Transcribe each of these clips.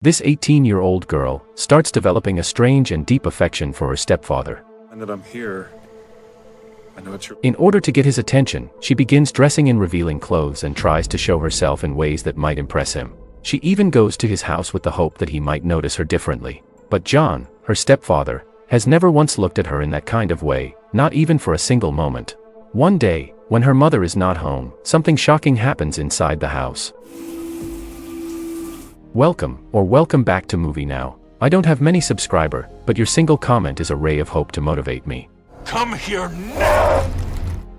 This 18-year-old girl starts developing a strange and deep affection for her stepfather. And that I'm here. I know it's your. In order to get his attention, she begins dressing in revealing clothes and tries to show herself in ways that might impress him. She even goes to his house with the hope that he might notice her differently. But John, her stepfather, has never once looked at her in that kind of way, not even for a single moment. One day, when her mother is not home, something shocking happens inside the house. Welcome back to Movie Now. I don't have many subscribers, but your single comment is a ray of hope to motivate me. Come here now!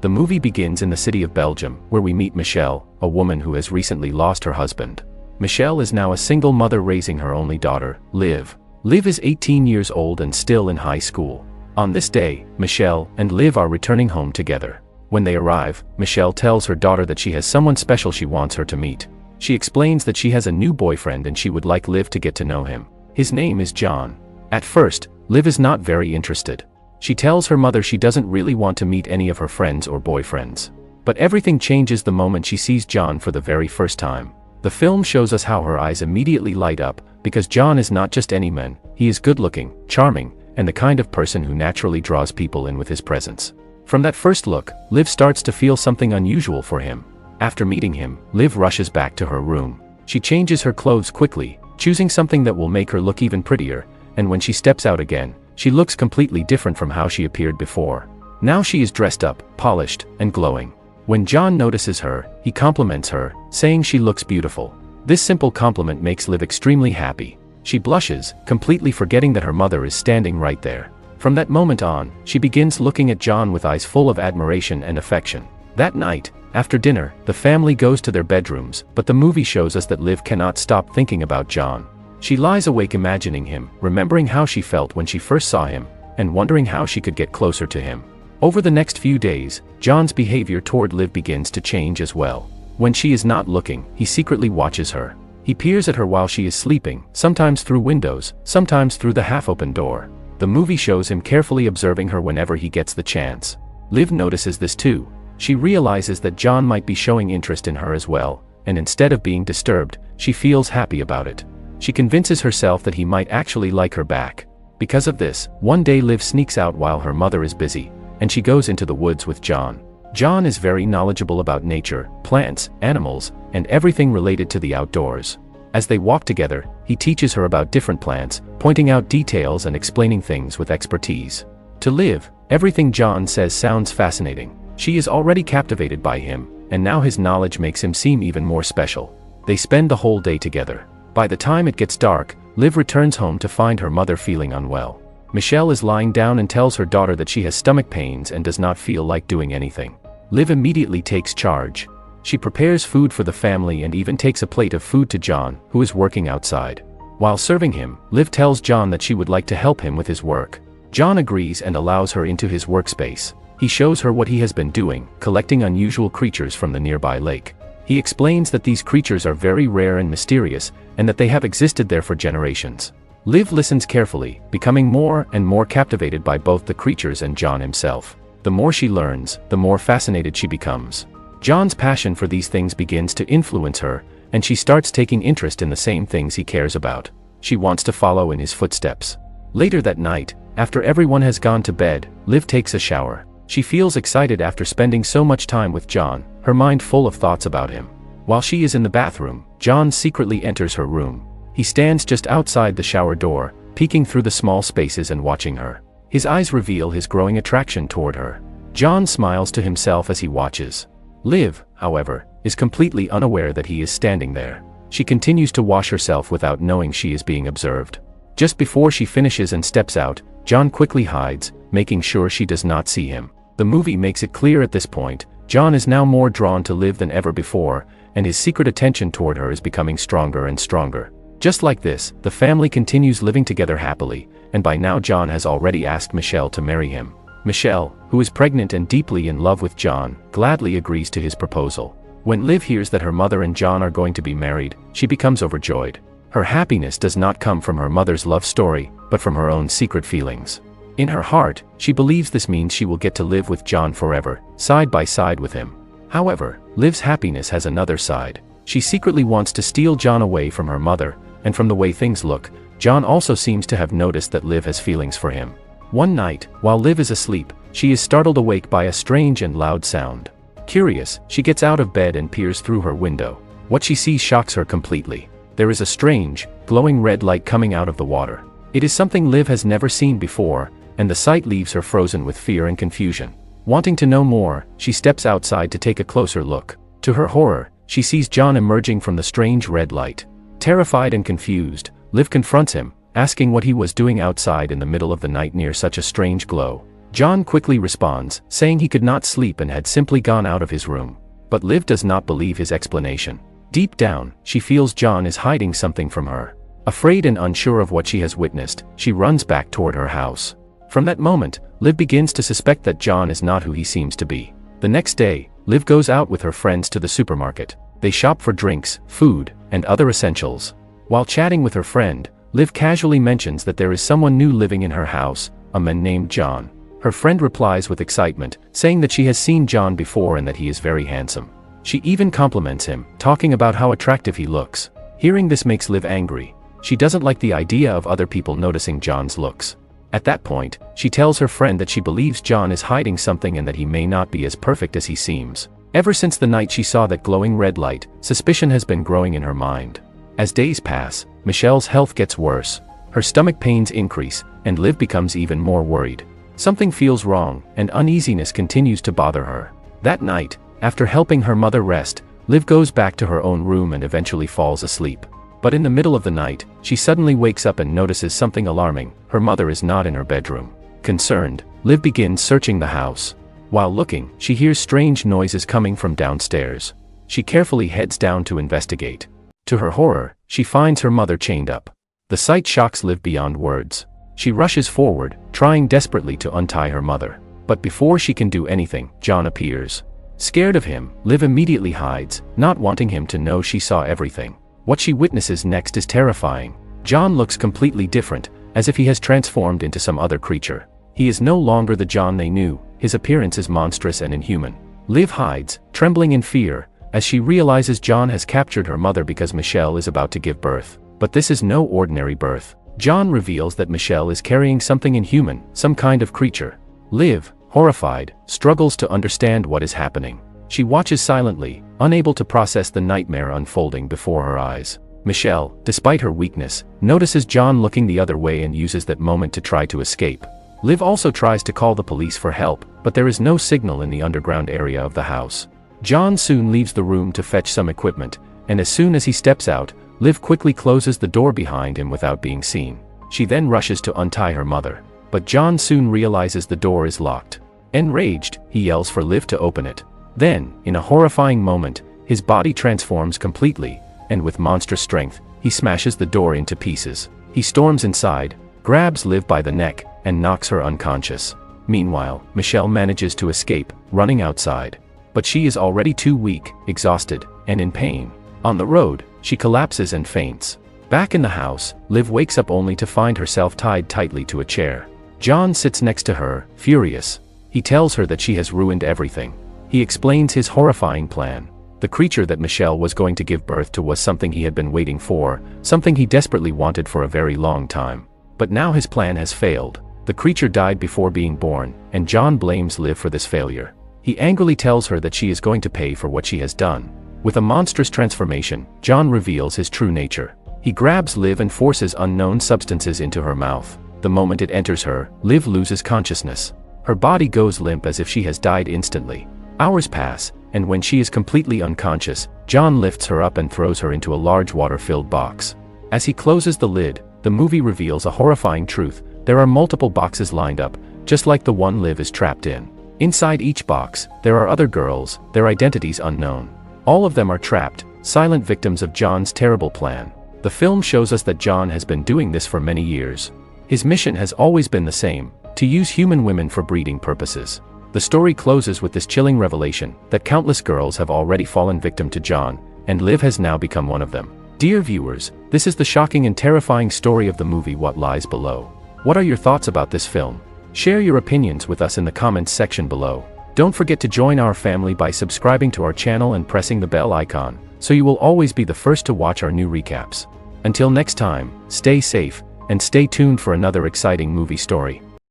The movie begins in the city of Belgium, where we meet Michelle, a woman who has recently lost her husband. Michelle is now a single mother raising her only daughter, Liv. Liv is 18 years old and still in high school. On this day, Michelle and Liv are returning home together. When they arrive, Michelle tells her daughter that she has someone special she wants her to meet. She explains that she has a new boyfriend and she would like Liv to get to know him. His name is John. At first, Liv is not very interested. She tells her mother she doesn't really want to meet any of her friends or boyfriends. But everything changes the moment she sees John for the very first time. The film shows us how her eyes immediately light up, because John is not just any man, he is good-looking, charming, and the kind of person who naturally draws people in with his presence. From that first look, Liv starts to feel something unusual for him. After meeting him, Liv rushes back to her room. She changes her clothes quickly, choosing something that will make her look even prettier, and when she steps out again, she looks completely different from how she appeared before. Now she is dressed up, polished, and glowing. When John notices her, he compliments her, saying she looks beautiful. This simple compliment makes Liv extremely happy. She blushes, completely forgetting that her mother is standing right there. From that moment on, she begins looking at John with eyes full of admiration and affection. That night, after dinner, the family goes to their bedrooms, but the movie shows us that Liv cannot stop thinking about John. She lies awake imagining him, remembering how she felt when she first saw him, and wondering how she could get closer to him. Over the next few days, John's behavior toward Liv begins to change as well. When she is not looking, he secretly watches her. He peers at her while she is sleeping, sometimes through windows, sometimes through the half-open door. The movie shows him carefully observing her whenever he gets the chance. Liv notices this too. She realizes that John might be showing interest in her as well, and instead of being disturbed, she feels happy about it. She convinces herself that he might actually like her back. Because of this, one day Liv sneaks out while her mother is busy, and she goes into the woods with John. John is very knowledgeable about nature, plants, animals, and everything related to the outdoors. As they walk together, he teaches her about different plants, pointing out details and explaining things with expertise. To Liv, everything John says sounds fascinating. She is already captivated by him, and now his knowledge makes him seem even more special. They spend the whole day together. By the time it gets dark, Liv returns home to find her mother feeling unwell. Michelle is lying down and tells her daughter that she has stomach pains and does not feel like doing anything. Liv immediately takes charge. She prepares food for the family and even takes a plate of food to John, who is working outside. While serving him, Liv tells John that she would like to help him with his work. John agrees and allows her into his workspace. He shows her what he has been doing, collecting unusual creatures from the nearby lake. He explains that these creatures are very rare and mysterious, and that they have existed there for generations. Liv listens carefully, becoming more and more captivated by both the creatures and John himself. The more she learns, the more fascinated she becomes. John's passion for these things begins to influence her, and she starts taking interest in the same things he cares about. She wants to follow in his footsteps. Later that night, after everyone has gone to bed, Liv takes a shower. She feels excited after spending so much time with John, her mind full of thoughts about him. While she is in the bathroom, John secretly enters her room. He stands just outside the shower door, peeking through the small spaces and watching her. His eyes reveal his growing attraction toward her. John smiles to himself as he watches. Liv, however, is completely unaware that he is standing there. She continues to wash herself without knowing she is being observed. Just before she finishes and steps out, John quickly hides, making sure she does not see him. The movie makes it clear at this point, John is now more drawn to Liv than ever before, and his secret attention toward her is becoming stronger and stronger. Just like this, the family continues living together happily, and by now John has already asked Michelle to marry him. Michelle, who is pregnant and deeply in love with John, gladly agrees to his proposal. When Liv hears that her mother and John are going to be married, she becomes overjoyed. Her happiness does not come from her mother's love story, but from her own secret feelings. In her heart, she believes this means she will get to live with John forever, side by side with him. However, Liv's happiness has another side. She secretly wants to steal John away from her mother, and from the way things look, John also seems to have noticed that Liv has feelings for him. One night, while Liv is asleep, she is startled awake by a strange and loud sound. Curious, she gets out of bed and peers through her window. What she sees shocks her completely. There is a strange, glowing red light coming out of the water. It is something Liv has never seen before, and the sight leaves her frozen with fear and confusion. Wanting to know more, she steps outside to take a closer look. To her horror, she sees John emerging from the strange red light. Terrified and confused, Liv confronts him, asking what he was doing outside in the middle of the night near such a strange glow. John quickly responds, saying he could not sleep and had simply gone out of his room. But Liv does not believe his explanation. Deep down, she feels John is hiding something from her. Afraid and unsure of what she has witnessed, she runs back toward her house. From that moment, Liv begins to suspect that John is not who he seems to be. The next day, Liv goes out with her friends to the supermarket. They shop for drinks, food, and other essentials. While chatting with her friend, Liv casually mentions that there is someone new living in her house, a man named John. Her friend replies with excitement, saying that she has seen John before and that he is very handsome. She even compliments him, talking about how attractive he looks. Hearing this makes Liv angry. She doesn't like the idea of other people noticing John's looks. At that point, she tells her friend that she believes John is hiding something and that he may not be as perfect as he seems. Ever since the night she saw that glowing red light, suspicion has been growing in her mind. As days pass, Michelle's health gets worse. Her stomach pains increase, and Liv becomes even more worried. Something feels wrong, and uneasiness continues to bother her. That night, after helping her mother rest, Liv goes back to her own room and eventually falls asleep. But in the middle of the night, she suddenly wakes up and notices something alarming. Her mother is not in her bedroom. Concerned, Liv begins searching the house. While looking, she hears strange noises coming from downstairs. She carefully heads down to investigate. To her horror, she finds her mother chained up. The sight shocks Liv beyond words. She rushes forward, trying desperately to untie her mother. But before she can do anything, John appears. Scared of him, Liv immediately hides, not wanting him to know she saw everything. What she witnesses next is terrifying. John looks completely different, as if he has transformed into some other creature. He is no longer the John they knew. His appearance is monstrous and inhuman. Liv hides, trembling in fear, as she realizes John has captured her mother because Michelle is about to give birth. But this is no ordinary birth. John reveals that Michelle is carrying something inhuman, some kind of creature. Liv, horrified, struggles to understand what is happening. She watches silently, unable to process the nightmare unfolding before her eyes. Michelle, despite her weakness, notices John looking the other way and uses that moment to try to escape. Liv also tries to call the police for help, but there is no signal in the underground area of the house. John soon leaves the room to fetch some equipment, and as soon as he steps out, Liv quickly closes the door behind him without being seen. She then rushes to untie her mother, but John soon realizes the door is locked. Enraged, he yells for Liv to open it. Then, in a horrifying moment, his body transforms completely, and with monstrous strength, he smashes the door into pieces. He storms inside, grabs Liv by the neck, and knocks her unconscious. Meanwhile, Michelle manages to escape, running outside. But she is already too weak, exhausted, and in pain. On the road, she collapses and faints. Back in the house, Liv wakes up only to find herself tied tightly to a chair. John sits next to her, furious. He tells her that she has ruined everything. He explains his horrifying plan. The creature that Michelle was going to give birth to was something he had been waiting for, something he desperately wanted for a very long time. But now his plan has failed. The creature died before being born, and John blames Liv for this failure. He angrily tells her that she is going to pay for what she has done. With a monstrous transformation, John reveals his true nature. He grabs Liv and forces unknown substances into her mouth. The moment it enters her, Liv loses consciousness. Her body goes limp as if she has died instantly. Hours pass, and when she is completely unconscious, John lifts her up and throws her into a large water-filled box. As he closes the lid, the movie reveals a horrifying truth. There are multiple boxes lined up, just like the one Liv is trapped in. Inside each box, there are other girls, their identities unknown. All of them are trapped, silent victims of John's terrible plan. The film shows us that John has been doing this for many years. His mission has always been the same, to use human women for breeding purposes. The story closes with this chilling revelation, that countless girls have already fallen victim to John, and Liv has now become one of them. Dear viewers, this is the shocking and terrifying story of the movie What Lies Below. What are your thoughts about this film? Share your opinions with us in the comments section below. Don't forget to join our family by subscribing to our channel and pressing the bell icon, so you will always be the first to watch our new recaps. Until next time, stay safe, and stay tuned for another exciting movie story.